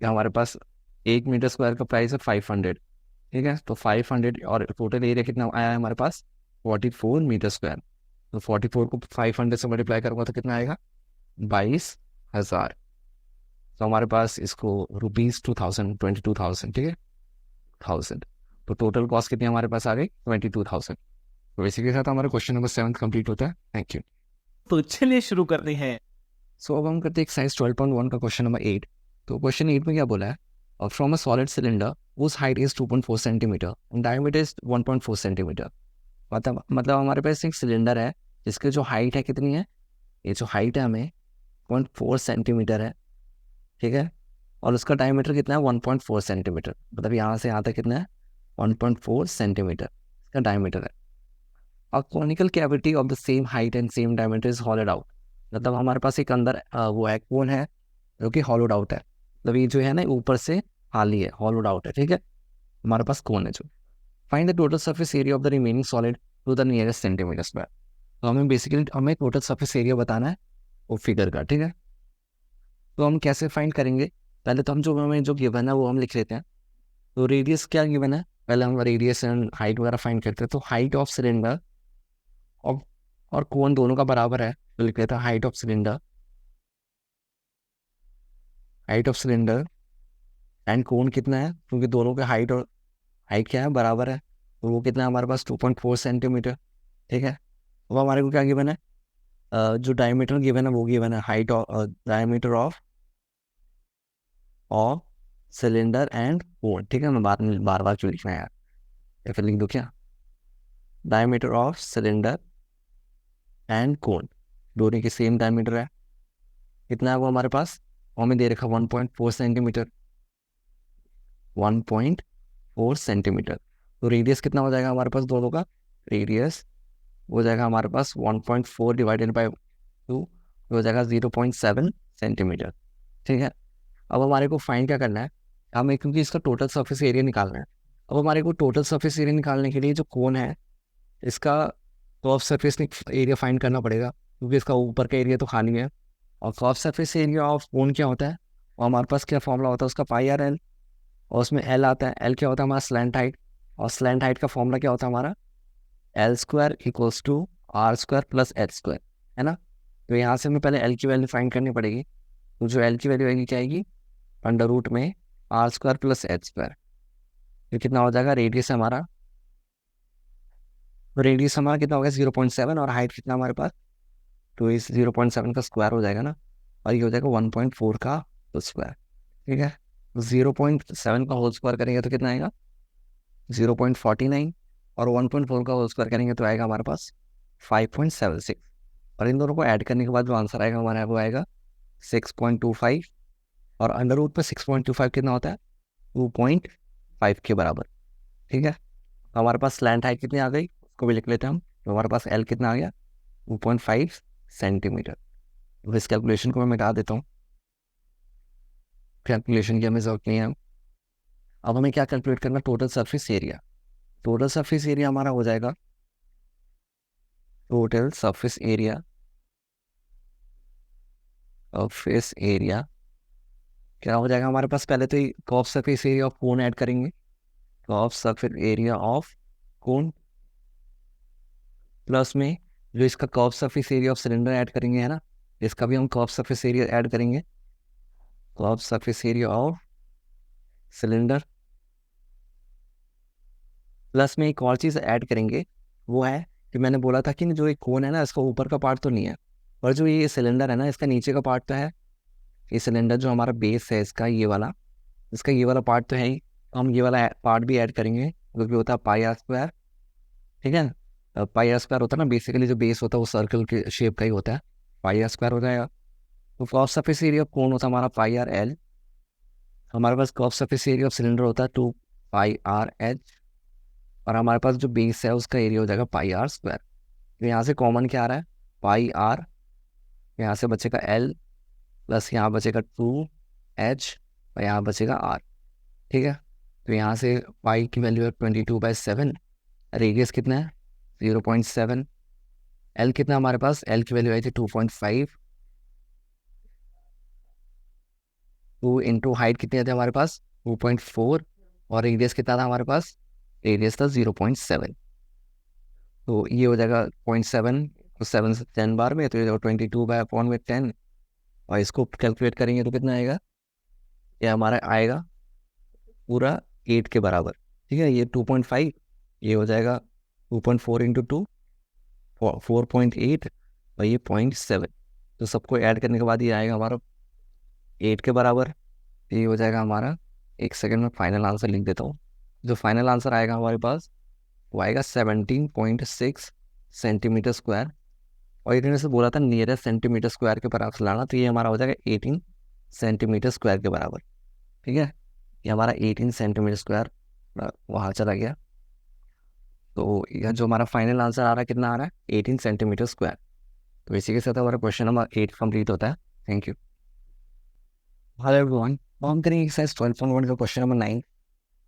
हमारे पास 1 मीटर स्क्वायर का प्राइस है 500, ठीक है। तो 500 और टोटल एरिया कितना आया है हमारे पास 44 मीटर स्क्वायर। तो 44 को 500 से मल्टीप्लाई करूंगा तो कितना आएगा 22,000। तो हमारे पास इसको ₹22,000, 22,000, ठीक है 1000। तो टोटल कॉस्ट कितनी हमारे पास आ गई 22,000। तो इसी के साथ हमारा क्वेश्चन नंबर 7 कंप्लीट होता है। Thank you. तो चलिए शुरू करते हैं। सो अब हम करते हैं एक्सरसाइज 12.1 का क्वेश्चन नंबर 8। तो क्वेश्चन 8 में क्या बोला है, from a solid cylinder whose height is 2.4 centimetre and diameter is 1.4 centimetre. मतलब हमारे पास एक सिलेंडर है जिसकी जो हाइट है कितनी है, ये जो हाइट है हमें 0.4 सेंटीमीटर है, ठीक है, और उसका डायमीटर कितना है 1.4 सेंटीमीटर, मतलब यहाँ से यहाँ तक कितना है 1.4 सेंटीमीटर इसका डायमीटर है। और conical cavity of the same height and same diameter is hollowed out, मतलब हमारे पास एक अंदर वो है कोन है जो कि हॉलोड आउट है, मतलब ये जो है ना ऊपर से खाली है, हॉलोड आउट है, ठीक है, हमारे पास कोन है जो। Find the total surface area of the remaining solid to the nearest centimetre square. तो हमें बेसिकली हमें टोटल सरफेस एरिया बताना है वो फिगर का, ठीक है। तो हम कैसे फाइंड करेंगे, पहले तो हम जो हमें जो गिवन है वो हम लिख लेते हैं। तो रेडियस क्या गिवन है, पहले हम रेडियस एंड हाइट वगैरह फाइंड करते हैं। तो हाइट ऑफ सिलेंडर और कोन दोनों का बराबर है, तो लिख लेते हैं हाइट ऑफ सिलेंडर एंड कोन कितना है, क्योंकि दोनों के हाइट और हाइट क्या है बराबर है, तो वो कितना है हमारे पास 2.4 सेंटीमीटर, ठीक है। अब हमारे को क्या गिवन है, जो डायमीटर गिवन है वो गिवन है height of diameter of cylinder and कोन, ठीक है। मैं बार बार क्यों लिखना है यार, या फिर लिख दो क्या, डायमीटर ऑफ सिलेंडर एंड कोन दोनों की सेम डायमीटर है, कितना है वो हमारे पास, वो हमें दे रखा 1.4 सेंटीमीटर, 1.4 सेंटीमीटर। तो रेडियस कितना हो जाएगा हमारे पास दोनों का, रेडियस हो जाएगा हमारे पास 1.4 डिवाइडेड बाई 2 हो जाएगा 0.7 सेंटीमीटर, ठीक है। अब हमारे को फाइंड क्या करना है, हमें क्योंकि इसका टोटल सरफेस एरिया निकालना है। अब हमारे को टोटल सरफेस एरिया निकालने के लिए जो कोन है इसका कर्व सरफेस एरिया फाइंड करना पड़ेगा, क्योंकि इसका ऊपर का एरिया तो खाली है। और कर्व सरफेस एरिया ऑफ कोन क्या होता है, और हमारे पास क्या फॉर्मूला होता है उसका, पाई आर एल, और उसमें एल आता है, एल क्या होता है हमारा स्लैंट हाइट, और स्लैंट हाइट का फॉर्मूला क्या होता है हमारा, L square equals to R square plus H square, है ना। तो यहाँ से हमें पहले एल की वैल्यू फाइंड करनी पड़ेगी। तो जो एल की वैल्यू आएगी क्या आएगी, अंडर रूट में R square plus H square, ये कितना हो जाएगा, रेडियस हमारा, तो रेडियस हमारा कितना हो गया 0.7, और हाइट कितना हमारे पास, तो इस 0.7 का स्क्वायर हो जाएगा ना, और ये हो जाएगा 1.4 का होल स्क्वायर, ठीक है। 0.7 का होल स्क्वायर करेंगे तो कितना आएगा 0.49, और 1.4 का होल स्क्वायर करेंगे तो आएगा हमारे पास 5.76, और इन दोनों को ऐड करने के बाद जो आंसर आएगा हमारा वो आएगा 6.25, और अंडर रूट पर 6.25 कितना होता है 2.5 के बराबर, ठीक है। हमारे पास स्लैंट हाइट कितनी आ गई उसको भी लिख लेते हैं हम, तो हमारे पास एल कितना आ गया 2.5 सेंटीमीटर। तो इस कैलकुलेशन को मैं मिटा देता हूँ, कैलकुलेशन की हमें जरूरत नहीं है। अब हमें क्या कैलकुलेट करना, total surface area. Total surface area हमारा हो जाएगा, टोटल सरफेस एरिया क्या हो जाएगा हमारे पास, पहले तो curve surface area of cone add करेंगे, curve surface area of cone plus में जो इसका curve surface area of cylinder add करेंगे, है ना, इसका भी हम कर्व सरफेस एरिया ऐड करेंगे, curve surface area of cylinder plus में एक और चीज़ ऐड करेंगे, वो है कि मैंने बोला था कि जो एक कोन है ना इसका ऊपर का पार्ट तो नहीं है, पर जो ये सिलेंडर है ना इसका नीचे का पार्ट तो है। ये सिलेंडर जो हमारा बेस है इसका ये वाला पार्ट तो है ही, तो हम ये वाला पार्ट भी ऐड करेंगे, जो कि होता है पाई आर स्क्वायर, ठीक है ना। पाई आर स्क्वायर होता है ना, बेसिकली जो बेस होता है वो सर्कल के शेप का ही होता है, पाई आर स्क्वायर हो जाएगा। तो कर्व सरफेस एरिया कौन होता है हमारा पाई आर एल, हमारे पास curve surface area of cylinder होता है 2 पाई आर एच, और हमारे पास जो बेस है उसका एरिया हो जाएगा पाई आर स्क्वायर। तो यहाँ से कॉमन क्या आ रहा है, पाई आर, यहाँ से बचेगा एल प्लस यहाँ बचेगा 2 एच, और यहाँ बचेगा आर, ठीक है। तो यहाँ से पाई की वैल्यू है 22/7, रेडियस कितना है 0.7, एल कितना हमारे पास, एल की वैल्यू आई थी 2.5, 2 इंटू हाइट कितनी थी हमारे पास 2.4, और रेडियस कितना था हमारे पास, रेडियस था 0.7। तो ये हो जाएगा 0.7, तो 7 से 10 बार में, तो ये 22/10, और इसको कैलकुलेट करेंगे तो कितना आएगा, ये हमारा आएगा पूरा 8 के बराबर, ठीक है, ये 2.5, ये हो जाएगा 2.4 इंटू 2, 4.8, और ये 0.7। तो सबको ऐड करने के बाद ये आएगा हमारा 8 के बराबर। ये हो जाएगा हमारा, एक सेकंड में फाइनल आंसर लिख देता हूँ। जो फाइनल आंसर आएगा हमारे पास वो आएगा 17.6 सेंटीमीटर स्क्वायर। और इन्होंने से बोला था नियरेस्ट सेंटीमीटर स्क्वायर के बराबर से लाना, तो ये हमारा हो जाएगा 18 सेंटीमीटर स्क्वायर के बराबर। ठीक है, ये हमारा 18 सेंटीमीटर स्क्वायर वहाँ चला गया। तो यह जो हमारा फाइनल आंसर आ रहा है कितना आ रहा है, 18 सेंटीमीटर स्क्वायर। तो इसी के साथ हमारा क्वेश्चन नंबर 8 कंप्लीट होता है। Thank you. हेलो एवरीवन, तो हम करेंगे एक्सरसाइज 12.1 का क्वेश्चन नंबर 9।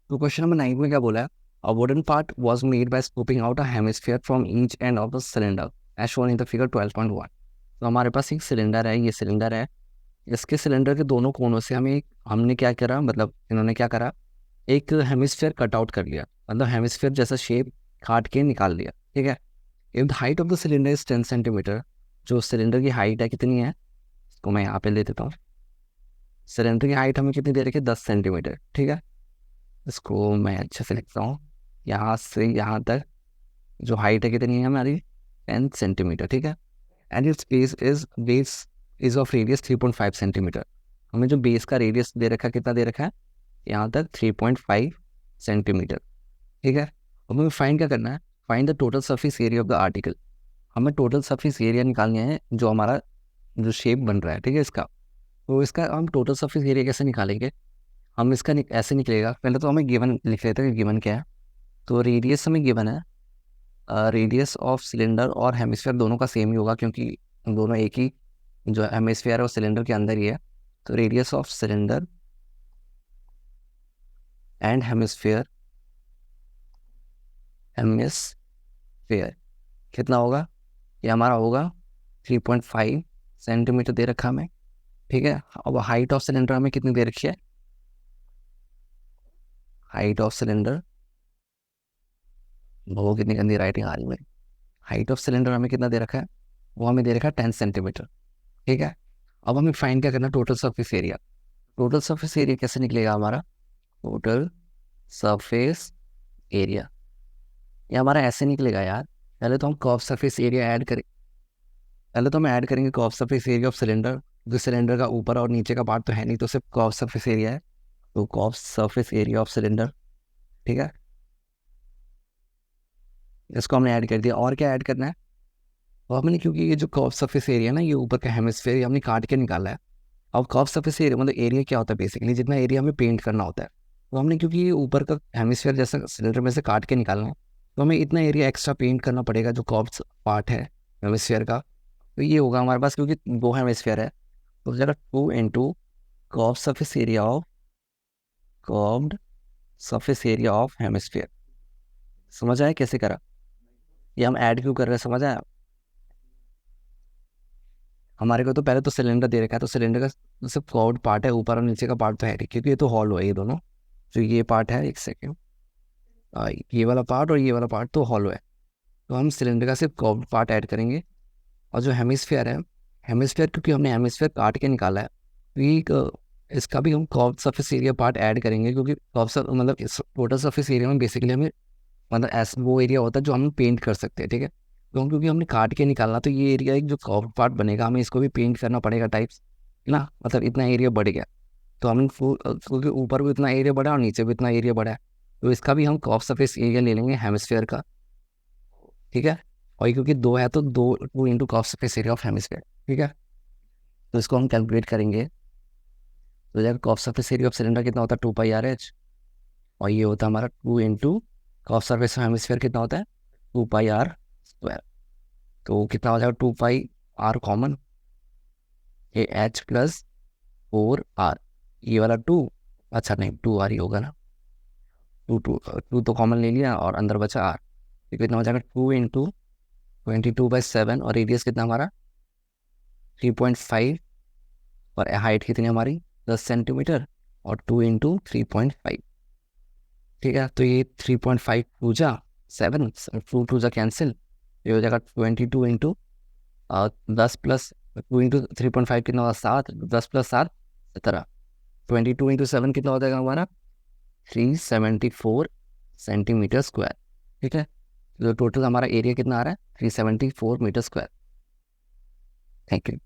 तो क्वेश्चन नंबर 9 में क्या बोला है, a wooden part was made by scooping out a hemisphere from each end of the cylinder as shown in the figure 12.1। तो हमारे पास एक सिलेंडर है, ये सिलेंडर है, इसके सिलेंडर के दोनों कोनों से हमने क्या करा, मतलब इन्होंने क्या करा, एक हेमिस्फीयर कट आउट कर लिया, मतलब हेमिस्फीयर जैसा शेप काट के निकाल लिया। ठीक है, if the height of the cylinder is 10 centimetre, जो सिलेंडर की हाइट है कितनी है, इसको मैं यहाँ पे ले देता हूँ। सिलेंडर की हाइट हमें कितनी दे रखी है, 10 सेंटीमीटर। ठीक है, इसको मैं अच्छे से लिखता हूँ, यहाँ से यहाँ तक जो हाइट है कितनी है हमारी, 10 सेंटीमीटर। ठीक है, and it's base is of radius 3.5 centimetre. हमें जो बेस का रेडियस दे रखा है कितना दे रखा है, यहाँ तक 3.5 सेंटीमीटर। ठीक है, अब हमें फाइंड क्या करना है, find the total surface area of the article. हमें टोटल सरफेस एरिया निकालना है जो हमारा जो शेप बन रहा है। ठीक है, इसका तो इसका हम टोटल सरफेस एरिया कैसे निकालेंगे, हम इसका ऐसे निकलेगा। पहले तो हमें गिवन लिख लेते हैं कि गिवन क्या है। तो रेडियस हमें गिवन है, रेडियस ऑफ सिलेंडर और हेमिस्फीयर दोनों का सेम ही होगा, क्योंकि दोनों एक ही जो हेमिस्फीयर है वो सिलेंडर के अंदर ही है। तो radius of cylinder and hemisphere कितना होगा, ये हमारा होगा 3.5 सेंटीमीटर दे रखा हमें। ठीक है, अब हाइट ऑफ सिलेंडर हमें कितनी दे रखी है, हाइट ऑफ सिलेंडर, वो कितनी गंदी राइटिंग आ रही है मेरी, हाइट ऑफ सिलेंडर हमें कितना दे रखा है, वो हमें दे रखा है 10 सेंटीमीटर। ठीक है, अब हमें फाइंड क्या करना है, total surface area. Total surface area कैसे निकलेगा हमारा, टोटल सरफेस एरिया ये हमारा ऐसे निकलेगा यार। पहले तो हम कर्व सरफेस एरिया ऐड करें, पहले तो हम ऐड करेंगे curve surface area of cylinder. जो सिलेंडर का ऊपर और नीचे का पार्ट तो है नहीं, तो सिर्फ कर्व सरफेस एरिया है, तो curve surface area of cylinder. ठीक है, इसको हमने ऐड कर दिया। और क्या ऐड करना है, और हमने क्योंकि ये जो कर्व सरफेस एरिया है ना, ये ऊपर का हेमिस्फीयर हमने काट के निकाला है। अब कर्व सरफेस एरिया मतलब एरिया क्या होता है, बेसिकली जितना एरिया हमें पेंट करना होता है। तो हमने क्योंकि ये ऊपर का हेमिस्फीयर जैसा सिलेंडर में से काट के निकालना है, तो हमें इतना एरिया एक्स्ट्रा पेंट करना पड़ेगा जो कर्व पार्ट है हेमिस्फीयर का। तो ये होगा हमारे पास, क्योंकि दो हेमिस्फीयर है, तो हो जाएगा 2 into curve surface area of curved surface area of hemisphere. समझ आया कैसे करा, ये हम ऐड क्यों कर रहे हैं, समझ आया। हमारे को तो पहले तो सिलेंडर दे रखा है, तो सिलेंडर का सिर्फ कर्व्ड पार्ट है, ऊपर और नीचे का पार्ट तो है नहीं, क्योंकि ये तो हॉलो है ये दोनों। जो ये पार्ट है, एक सेकेंड, ये वाला पार्ट और ये वाला पार्ट तो हॉलो है, तो हम सिलेंडर का सिर्फ कर्व्ड पार्ट ऐड करेंगे। और जो हेमिस्फीयर है, हेमिस्फीयर क्योंकि हमने हेमिस्फीयर काट के निकाला है, तो ये इसका भी हम curved surface area part add करेंगे, क्योंकि कर्व मतलब इस टोटल सरफेस एरिया में बेसिकली हमें मतलब ऐसा वो एरिया होता है जो हम पेंट कर सकते हैं। ठीक है, तो क्योंकि हमने काट के निकालना, तो ये एरिया एक जो कर्व पार्ट बनेगा, हमें इसको भी पेंट करना पड़ेगा टाइप्स, है ना, मतलब इतना एरिया बढ़ गया। तो हम क्योंकि ऊपर भी इतना एरिया बढ़ा और नीचे भी इतना एरिया बढ़ा है, तो इसका भी हम कर्व सरफेस एरिया ले लेंगे हेमिस्फीयर का। ठीक है, और ये क्योंकि दो है तो 2 into curve surface area of hemisphere. ठीक है, तो इसको हम कैलकुलेट करेंगे, तो जाएगा curve surface area of cylinder कितना होता है, 2πr/h, और ये होता है हमारा 2 इंटू कर्व सरफेस हेमिस्फीयर कितना होता है, 2πr²। तो कितना हो जाएगा, 2πr कॉमन, ये h प्लस 4r, ये वाला 2, अच्छा नहीं 2r ही होगा ना, 2 तो कॉमन ले लिया और अंदर बचा r। तो कितना हो जाएगा, 2 इंटू 22/7, और रेडियस कितना हमारा 3.5, और हाइट कितनी हमारी 10 सेंटीमीटर, और 2 इंटू 3.5। ठीक है, तो ये 3.5 टू जा 7, 2 जा कैंसिल, ये हो जाएगा 22 इंटू 10 प्लस 2 इंटू 3.5 कितना होगा 7, 10 प्लस 7 17, 22 इंटू 7 कितना हो जाएगा हमारा 374 सेंटीमीटर स्क्वायर। ठीक है, तो टोटल हमारा एरिया कितना आ रहा है 374 मीटर स्क्वायर। Thank you.